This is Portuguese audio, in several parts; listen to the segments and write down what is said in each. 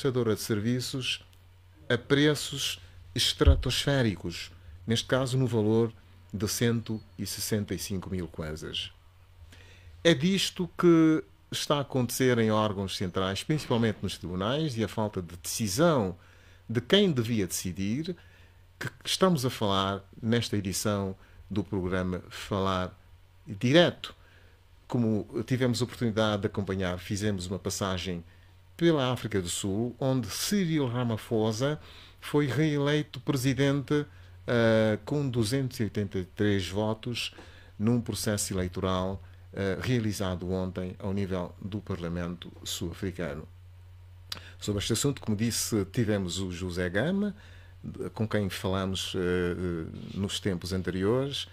prestadora de serviços a preços estratosféricos, neste caso no valor de 165 mil kwanzas. É disto que está a acontecer em órgãos centrais, principalmente nos tribunais, e a falta de decisão de quem devia decidir, que estamos a falar nesta edição do programa Falar Direto. Como tivemos a oportunidade de acompanhar, fizemos uma passagem pela África do Sul, onde Cyril Ramaphosa foi reeleito presidente com 283 votos num processo eleitoral realizado ontem ao nível do Parlamento sul-africano. Sobre este assunto, como disse, tivemos o José Gama, com quem falamos nos tempos anteriores,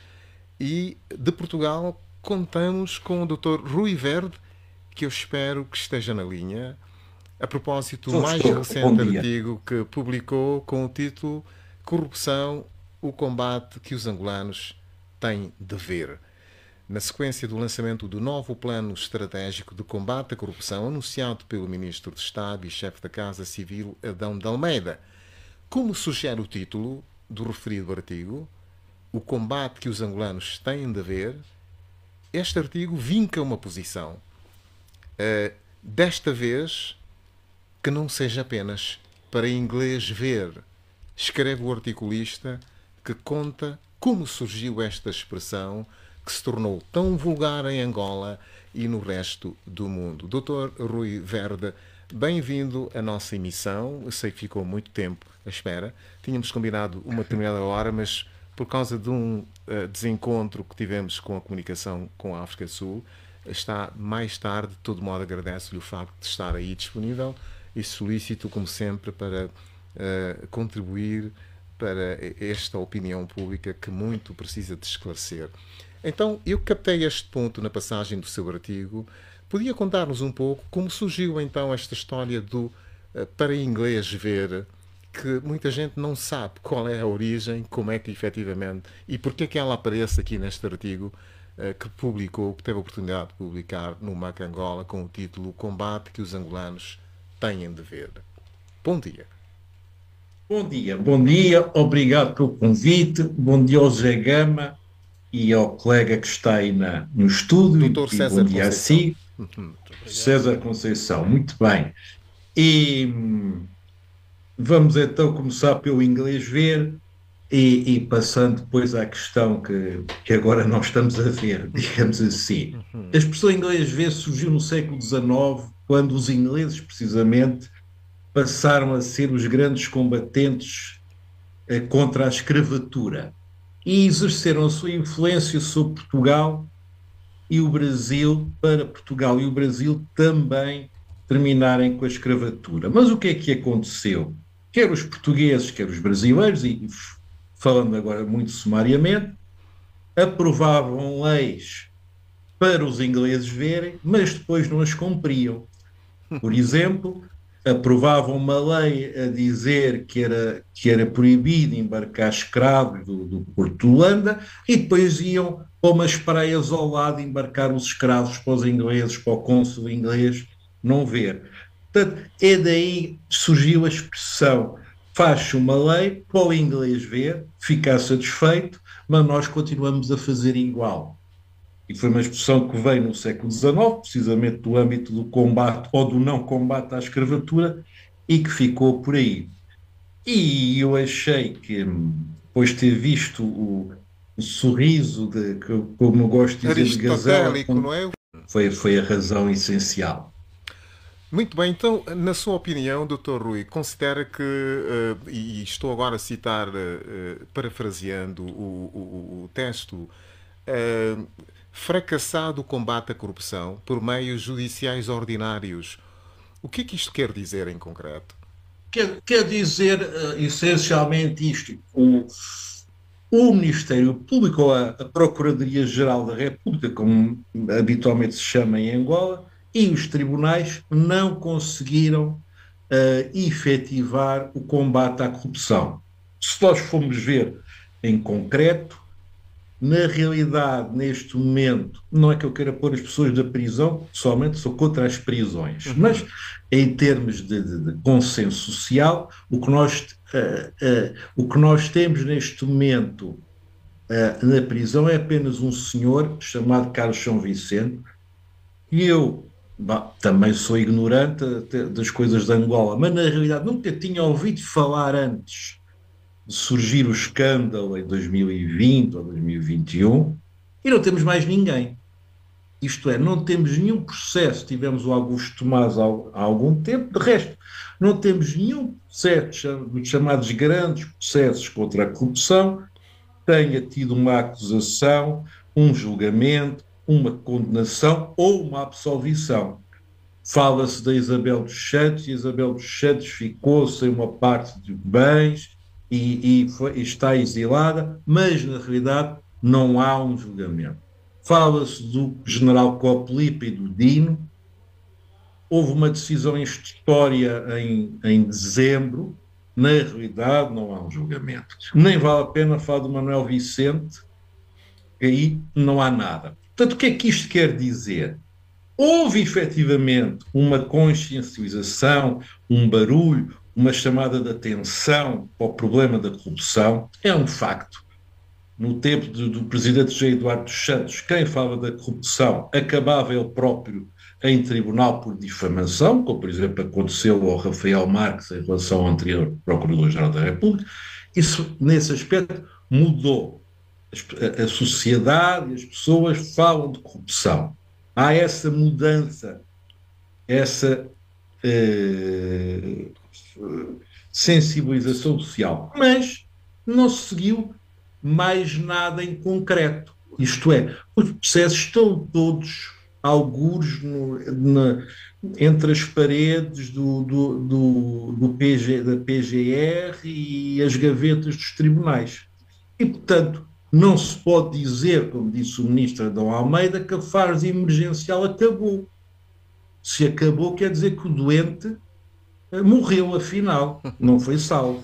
e de Portugal contamos com o Dr. Rui Verde, que eu espero que esteja na linha, a propósito do mais recente artigo que publicou com o título Corrupção, o combate que os angolanos têm de ver. Na sequência do lançamento do novo Plano Estratégico de Combate à Corrupção, anunciado pelo Ministro de Estado e Chefe da Casa Civil, Adão de Almeida. Como sugere o título do referido artigo, o combate que os angolanos têm de ver, este artigo vinca uma posição. Desta vez, que não seja apenas para inglês ver, escreve o articulista, que conta como surgiu esta expressão que se tornou tão vulgar em Angola e no resto do mundo. Dr. Rui Verde, bem-vindo à nossa emissão. Eu sei que ficou muito tempo à espera. Tínhamos combinado uma determinada hora, mas por causa de um desencontro que tivemos com a comunicação com a África do Sul, está mais tarde. De todo modo, agradeço-lhe o facto de estar aí disponível e solicito, como sempre, para contribuir para esta opinião pública que muito precisa de esclarecer. Então, eu captei este ponto na passagem do seu artigo. Podia contar-nos um pouco como surgiu então esta história do para inglês ver, que muita gente não sabe qual é a origem, como é que efetivamente, e porque é que ela aparece aqui neste artigo que publicou, que teve a oportunidade de publicar no MAC Angola com o título O Combate que os Angolanos têm de ver. Bom dia. Bom dia, obrigado pelo convite, bom dia ao Zé Gama e ao colega que está aí no estúdio, Dr. e César bom dia Conceição. a si, César Conceição, muito bem. E vamos então começar pelo inglês ver e passando depois à questão que agora nós estamos a ver, digamos assim. A expressão inglês ver surgiu no século XIX, quando os ingleses, precisamente, passaram a ser os grandes combatentes contra a escravatura e exerceram a sua influência sobre Portugal e o Brasil, para Portugal e o Brasil também terminarem com a escravatura. Mas o que é que aconteceu? Quer os portugueses, quer os brasileiros, e falando agora muito sumariamente, aprovavam leis para os ingleses verem, mas depois não as cumpriam. Por exemplo, aprovavam uma lei a dizer que era proibido embarcar escravos do Porto de Holanda e depois iam para umas praias ao lado embarcar os escravos para os ingleses, para o cônsul inglês não ver. Portanto, é daí que surgiu a expressão: faz-se uma lei para o inglês ver, ficar satisfeito, mas nós continuamos a fazer igual. E foi uma expressão que veio no século XIX, precisamente do âmbito do combate ou do não combate à escravatura, e que ficou por aí. E eu achei que, depois de ter visto o sorriso, como eu gosto de dizer, de gazela, Aristotélico, não é? foi a razão essencial. Muito bem, então, na sua opinião, Dr. Rui, considera que, e estou agora a citar, parafraseando o texto, fracassado o combate à corrupção por meios judiciais ordinários. O que é que isto quer dizer em concreto? Quer dizer, essencialmente isto: o Ministério Público, ou a Procuradoria-Geral da República, como habitualmente se chama em Angola, e os tribunais não conseguiram efetivar o combate à corrupção. Se nós formos ver em concreto, Na realidade, neste momento, não é que eu queira pôr as pessoas da prisão, somente sou contra as prisões, mas em termos de consenso social, o que nós temos neste momento na prisão é apenas um senhor chamado Carlos São Vicente, e eu também sou ignorante das coisas de Angola, mas na realidade nunca tinha ouvido falar antes de surgir o escândalo em 2020 ou 2021, e não temos mais ninguém. Isto é, não temos nenhum processo. Tivemos o Augusto Tomás há algum tempo, de resto, não temos nenhum processo dos chamados grandes processos contra a corrupção tenha tido uma acusação, um julgamento, uma condenação ou uma absolvição. Fala-se da Isabel dos Santos, e Isabel dos Santos ficou sem uma parte de bens e está exilada, mas na realidade não há um julgamento. Fala-se do general Copelipe e do Dino. Houve uma decisão instrutória em dezembro. Na realidade, não há um julgamento. Nem vale a pena falar do Manuel Vicente, que aí não há nada. Portanto, o que é que isto quer dizer? Houve efetivamente uma consciencialização, um barulho, uma chamada de atenção para o problema da corrupção. É um facto. No tempo do presidente José Eduardo dos Santos, quem falava da corrupção acabava ele próprio em tribunal por difamação, como por exemplo aconteceu ao Rafael Marques em relação ao anterior Procurador-Geral da República. Isso, nesse aspecto, mudou. A sociedade e as pessoas falam de corrupção. Há essa mudança, essa sensibilização social, mas não se seguiu mais nada em concreto. Isto é, os processos estão todos algures entre as paredes da PGR e as gavetas dos tribunais. E, portanto, não se pode dizer, como disse o ministro Adão Almeida, que a fase emergencial acabou. Se acabou, quer dizer que o doente morreu, afinal, não foi salvo.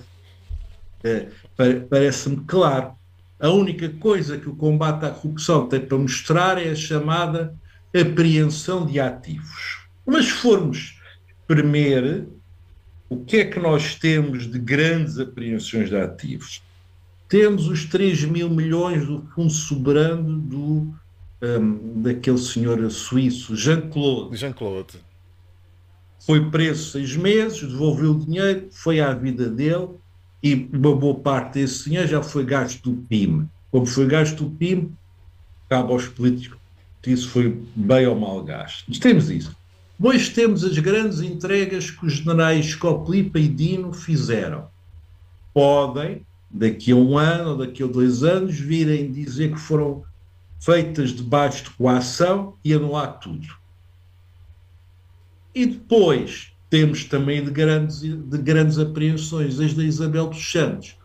Parece-me claro. A única coisa que o combate à corrupção tem para mostrar é a chamada apreensão de ativos. Mas se formos espremer, o que é que nós temos de grandes apreensões de ativos? Temos os 3 mil milhões do Fundo Soberano daquele senhor suíço, Jean-Claude. Jean-Claude. Foi preso 6 meses, devolveu o dinheiro, foi à vida dele, e uma boa parte desse dinheiro já foi gasto do PIM. Como foi gasto do PIM, cabe aos políticos se isso foi bem ou mal gasto. Mas temos isso. Depois temos as grandes entregas que os generais Copelipe e Dino fizeram. Podem, daqui a um ano ou daqui a 2 anos, virem dizer que foram feitas debaixo de coação e anular tudo. E depois temos também de grandes apreensões, as da Isabel dos Santos.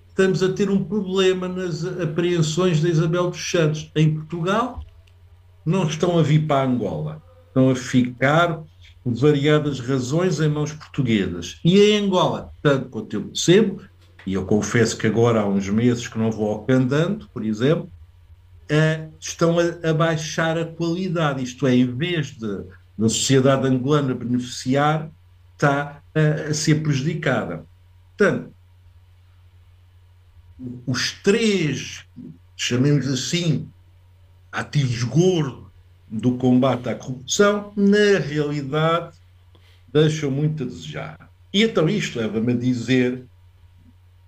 Estamos a ter um problema nas apreensões da Isabel dos Santos. Em Portugal, não estão a vir para Angola. Estão a ficar, por variadas razões, em mãos portuguesas. E em Angola, tanto quanto eu percebo, e eu confesso que agora há uns meses que não vou ao Candando, por exemplo, estão a baixar a qualidade. Isto é, em vez da sociedade angolana beneficiar, está a ser prejudicada. Portanto, os 3, chamemos assim, ativos gordos do combate à corrupção, na realidade, deixam muito a desejar. E então isto leva-me a dizer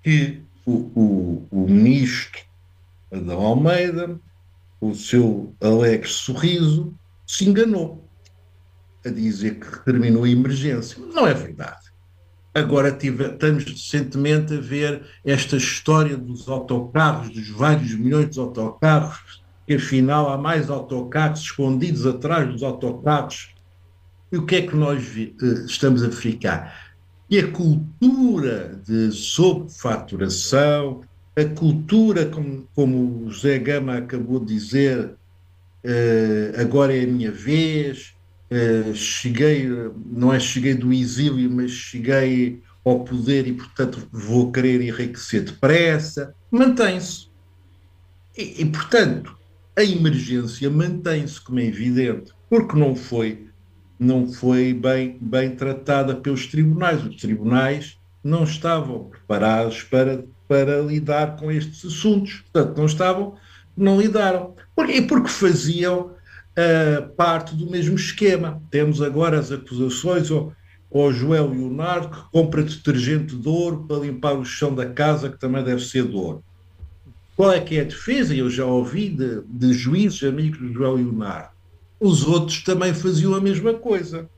que o ministro Adão Almeida, o seu alegre sorriso, se enganou a dizer que terminou a emergência. Não é verdade. Agora estamos recentemente a ver esta história dos autocarros, dos vários milhões de autocarros, que afinal há mais autocarros escondidos atrás dos autocarros. E o que é que nós estamos a ficar? E a cultura de sobrefaturação, a cultura, como o José Gama acabou de dizer, agora é a minha vez, cheguei do exílio, mas cheguei ao poder e, portanto, vou querer enriquecer depressa, mantém-se. Portanto, a emergência mantém-se, como é evidente, porque não foi bem tratada pelos tribunais. Os tribunais não estavam preparados para lidar com estes assuntos. Portanto, não lidaram. Porque faziam parte do mesmo esquema. Temos agora as acusações ao Joel Leonardo, que compra detergente de ouro para limpar o chão da casa, que também deve ser de ouro. Qual é que é a defesa? Eu já ouvi de juízes amigos do Joel Leonardo. Os outros também faziam a mesma coisa.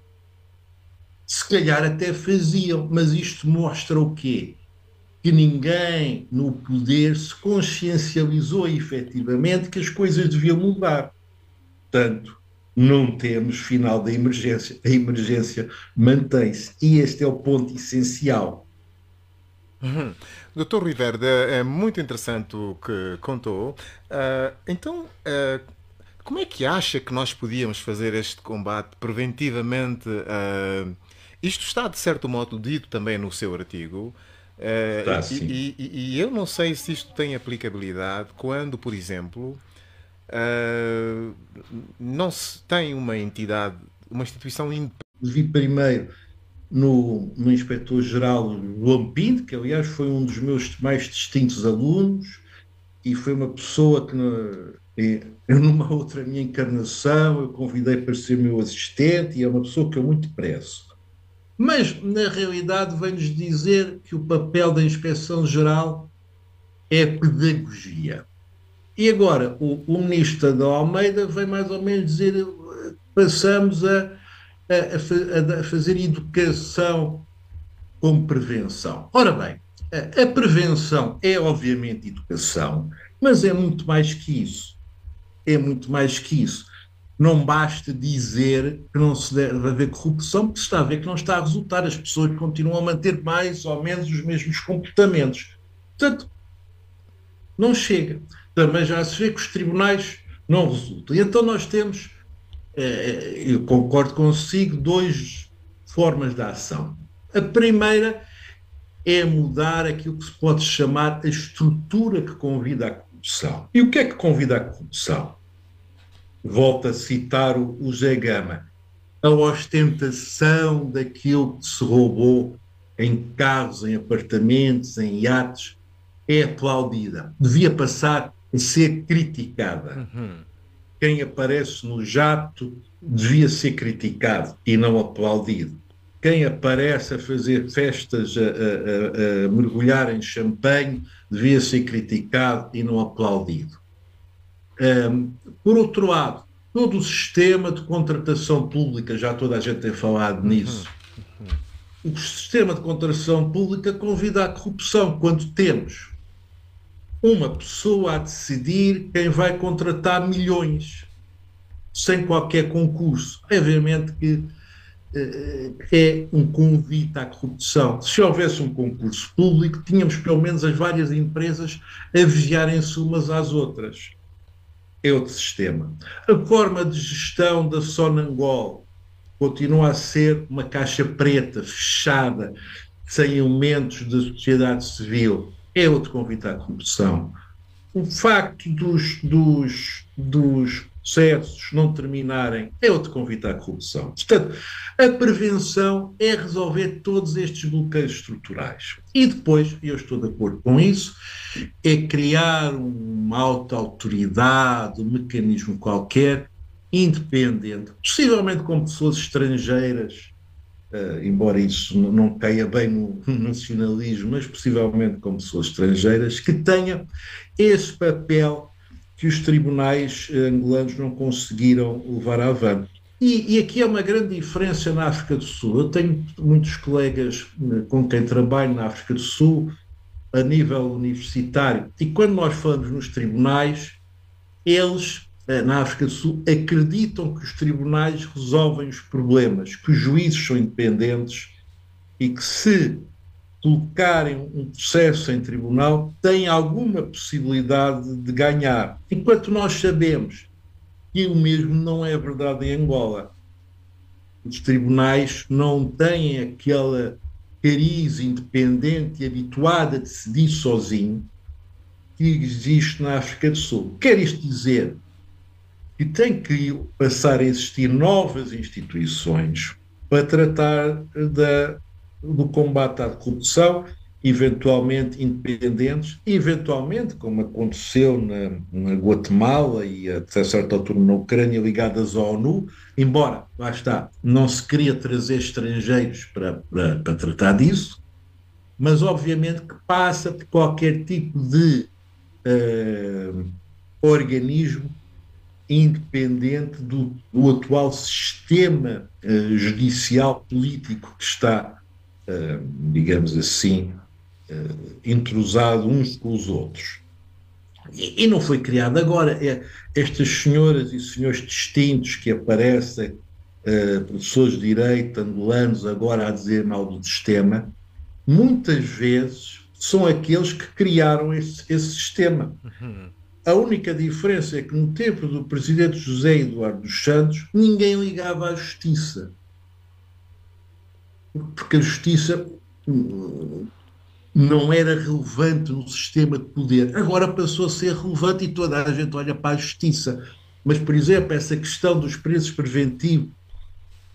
Se calhar até faziam, mas isto mostra o quê? Que ninguém no poder se consciencializou efetivamente que as coisas deviam mudar. Portanto, não temos final da emergência. A emergência mantém-se. E este é o ponto essencial. Doutor Riverde, é muito interessante o que contou. Então, como é que acha que nós podíamos fazer este combate preventivamente? Isto está, de certo modo, dito também no seu artigo. Está assim. E eu não sei se isto tem aplicabilidade quando, por exemplo, não se tem uma entidade, uma instituição independente. Vi primeiro no inspetor-geral João Pinto, que aliás foi um dos meus mais distintos alunos, e foi uma pessoa que, eu, numa outra minha encarnação, eu convidei para ser meu assistente, e é uma pessoa que eu muito prezo. Mas, na realidade, vem-nos dizer que o papel da Inspeção-Geral é pedagogia. E agora, o ministro da Almeida vem mais ou menos dizer passamos a fazer educação como prevenção. Ora bem, a prevenção é obviamente educação, mas é muito mais que isso. É muito mais que isso. Não basta dizer que não se deve haver corrupção, porque se está a ver que não está a resultar. As pessoas continuam a manter mais ou menos os mesmos comportamentos. Portanto, não chega. Também já se vê que os tribunais não resultam. E então nós temos, eu concordo consigo, duas formas de ação. A primeira é mudar aquilo que se pode chamar a estrutura que convida à corrupção. E o que é que convida à corrupção? Volto a citar o Zé Gama. A ostentação daquilo que se roubou em carros, em apartamentos, em iates, é aplaudida. Devia passar a ser criticada. Quem aparece no jato devia ser criticado e não aplaudido. Quem aparece a fazer festas, a mergulhar em champanhe, devia ser criticado e não aplaudido. Por outro lado, todo o sistema de contratação pública, já toda a gente tem falado nisso, o sistema de contratação pública convida à corrupção quando temos uma pessoa a decidir quem vai contratar milhões, sem qualquer concurso. Obviamente que é um convite à corrupção. Se houvesse um concurso público, tínhamos pelo menos as várias empresas a vigiarem-se umas às outras. É outro sistema. A forma de gestão da Sonangol continua a ser uma caixa preta, fechada, sem elementos da sociedade civil. É outro convite à corrupção. O facto dos processos não terminarem é outro convite à corrupção. Portanto, a prevenção é resolver todos estes bloqueios estruturais. E depois, e eu estou de acordo com isso, é criar uma auto-autoridade, um mecanismo qualquer, independente, possivelmente com pessoas estrangeiras, embora isso não caia bem no nacionalismo, mas possivelmente com pessoas estrangeiras, que tenha esse papel que os tribunais angolanos não conseguiram levar avante. E aqui é uma grande diferença na África do Sul. Eu tenho muitos colegas com quem trabalho na África do Sul, a nível universitário, e quando nós falamos nos tribunais, eles, na África do Sul, acreditam que os tribunais resolvem os problemas, que os juízes são independentes e que se colocarem um processo em tribunal têm alguma possibilidade de ganhar. Enquanto nós sabemos que o mesmo não é verdade em Angola. Os tribunais não têm aquela cariz independente e habituada a decidir sozinho, que existe na África do Sul. Quer isto dizer que tem que passar a existir novas instituições para tratar do combate à corrupção, eventualmente independentes, eventualmente, como aconteceu na Guatemala e até certa altura na Ucrânia, ligadas à ONU, embora, lá está, não se queria trazer estrangeiros para tratar disso, mas obviamente que passa por qualquer tipo de organismo independente do atual sistema judicial político que está, digamos assim, entrosado uns com os outros. E não foi criado agora. Estas senhoras e senhores distintos que aparecem, professores de direito angolanos agora a dizer mal do sistema, muitas vezes são aqueles que criaram esse sistema. A única diferença é que no tempo do presidente José Eduardo dos Santos ninguém ligava à justiça. Porque a justiça não era relevante no sistema de poder. Agora passou a ser relevante e toda a gente olha para a justiça. Mas, por exemplo, essa questão dos presos preventivos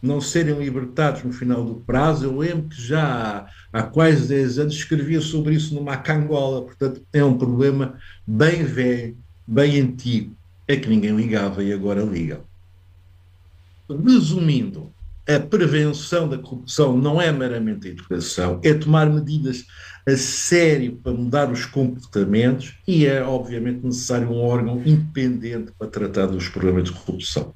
não serem libertados no final do prazo, eu lembro que já há quase 10 anos escrevia sobre isso numa Cangola, portanto é um problema bem velho, bem antigo, é que ninguém ligava e agora ligam. Resumindo, a prevenção da corrupção não é meramente a educação, é tomar medidas a sério para mudar os comportamentos e é obviamente necessário um órgão independente para tratar dos problemas de corrupção.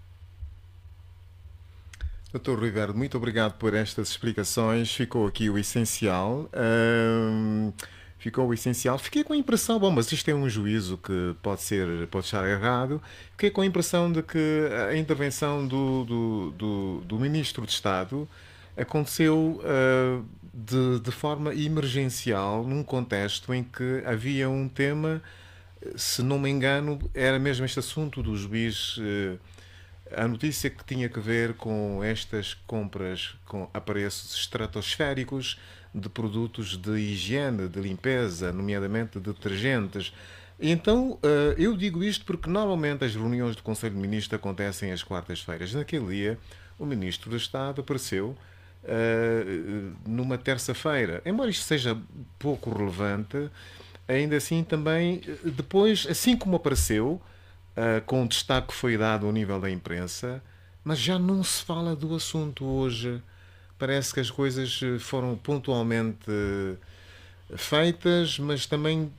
Doutor Rui Verde, muito obrigado por estas explicações. Ficou aqui o essencial. Ficou o essencial. Fiquei com a impressão, bom, mas isto é um juízo que pode estar errado. Fiquei com a impressão de que a intervenção do Ministro de Estado aconteceu de forma emergencial, num contexto em que havia um tema, se não me engano, era mesmo este assunto do juiz. A notícia que tinha que ver com estas compras a preços estratosféricos de produtos de higiene, de limpeza, nomeadamente detergentes. Então, eu digo isto porque normalmente as reuniões do Conselho de Ministros acontecem às quartas-feiras. Naquele dia, o Ministro do Estado apareceu numa terça-feira. Embora isto seja pouco relevante, ainda assim também, depois, assim como apareceu, com o destaque que foi dado ao nível da imprensa, mas já não se fala do assunto hoje. Parece que as coisas foram pontualmente feitas, mas também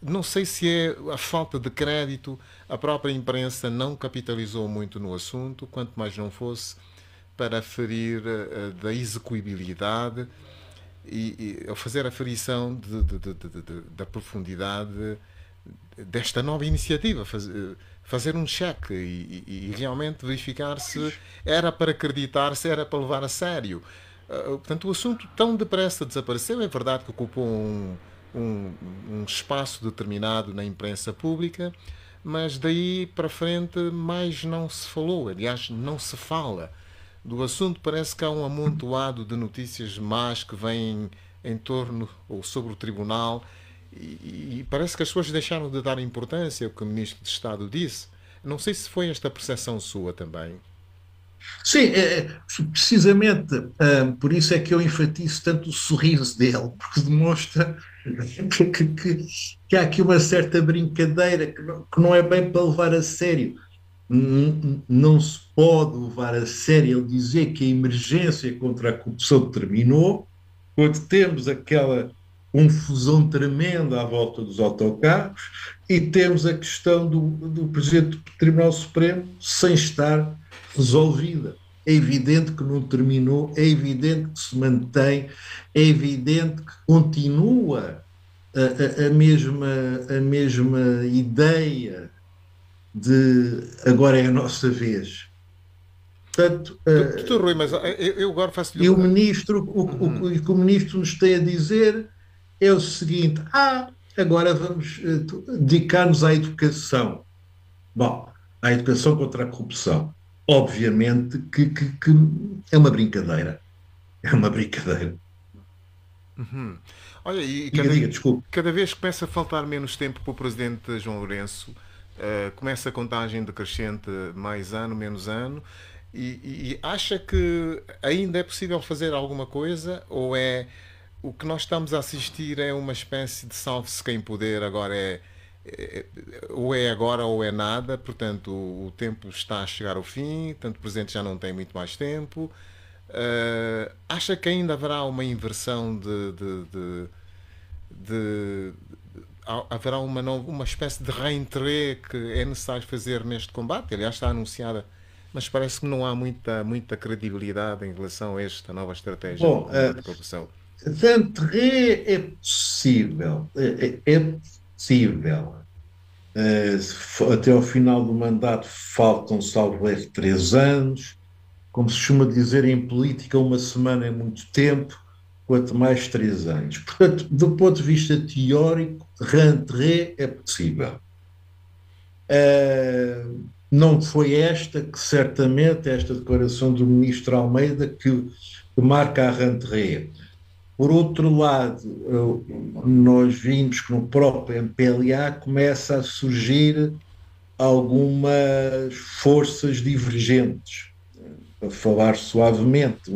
não sei se é a falta de crédito. A própria imprensa não capitalizou muito no assunto, quanto mais não fosse para ferir da execuibilidade e fazer a aferição da profundidade desta nova iniciativa, fazer um cheque e realmente verificar se era para acreditar, se era para levar a sério. Portanto, o assunto tão depressa desapareceu. É verdade que ocupou um espaço determinado na imprensa pública, mas daí para frente mais não se falou. Aliás, não se fala do assunto. Parece que há um amontoado de notícias más que vêm em torno ou sobre o tribunal. E parece que as pessoas deixaram de dar importância ao que o Ministro de Estado disse. Não sei se foi esta percepção sua também. Sim, precisamente por isso é que eu enfatizo tanto o sorriso dele, porque demonstra que há aqui uma certa brincadeira que não é bem para levar a sério. Não se pode levar a sério ele dizer que a emergência contra a corrupção terminou, quando temos aquela confusão tremenda à volta dos autocarros e temos a questão do Presidente do Tribunal Supremo sem estar resolvida. É evidente que não terminou, é evidente que se mantém, é evidente que continua a mesma ideia de agora é a nossa vez. Portanto, Doutor Rui, mas eu agora faço-lhe e o uma. ministro, Uhum. o que o ministro nos tem a dizer é o seguinte: agora vamos dedicar-nos à educação. Bom, à educação contra a corrupção. Obviamente que é uma brincadeira. É uma brincadeira. Uhum. Olha, e Diga, diga, desculpe. cada vez começa a faltar menos tempo para o presidente João Lourenço. Começa a contagem decrescente mais ano, menos ano. E acha que ainda é possível fazer alguma coisa? Ou é o que nós estamos a assistir é uma espécie de salve-se quem puder, agora ou é agora ou é nada, portanto o tempo está a chegar ao fim, tanto o Presidente já não tem muito mais tempo. Acha que ainda haverá uma inversão de- haverá uma espécie de reentrée que é necessário fazer neste combate? Aliás, está anunciada, mas parece que não há muita credibilidade em relação a esta nova estratégia do Bom, combate à corrupção. Santarém é possível, é possível. Até ao final do mandato faltam, salvo erro, 3 anos. Como se costuma dizer em política, uma semana é muito tempo, quanto mais 3 anos. Portanto, do ponto de vista teórico, rentrer é possível. Não foi esta que, certamente, esta declaração do ministro Almeida que marca a rentrer. Por outro lado, nós vimos que no próprio MPLA começa a surgir algumas forças divergentes. Para falar suavemente,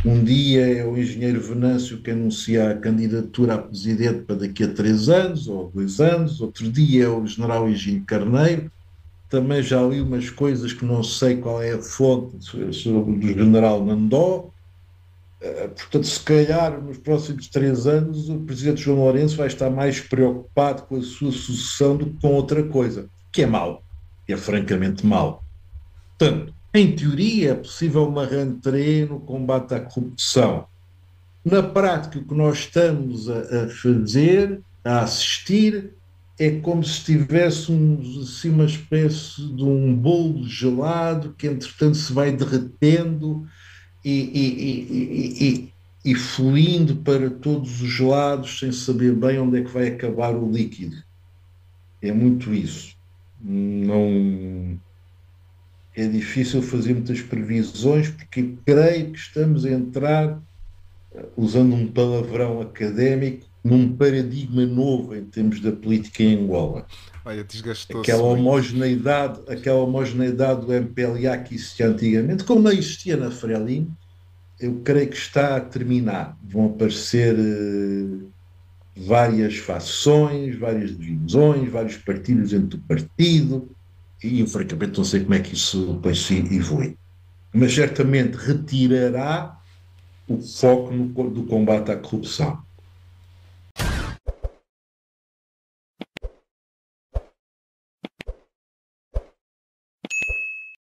um dia é o engenheiro Venâncio que anuncia a candidatura a presidente para daqui a 3 anos ou 2 anos, outro dia é o general Higino Carneiro. Também já li umas coisas que não sei qual é a fonte sobre o general Nandó. Portanto, se calhar nos próximos 3 anos o presidente João Lourenço vai estar mais preocupado com a sua sucessão do que com outra coisa, que é mau, é francamente mau. Portanto, em teoria é possível uma rentrée no combate à corrupção. Na prática, o que nós estamos a fazer, a assistir, é como se tivéssemos assim uma espécie de um bolo gelado que entretanto se vai derretendo e fluindo para todos os lados sem saber bem onde é que vai acabar o líquido. É muito isso. Não é difícil fazer muitas previsões porque creio que estamos a entrar, usando um palavrão académico, num paradigma novo em termos da política em Angola. Olha, desgastou-se Aquela muito. homogeneidade, aquela homogeneidade do MPLA que existia antigamente, como não existia na Frelimo, eu creio que está a terminar. Vão aparecer várias fações, várias divisões, vários partidos dentro do partido, e eu francamente não sei como é que isso depois se evolui. Mas certamente retirará o foco do combate à corrupção.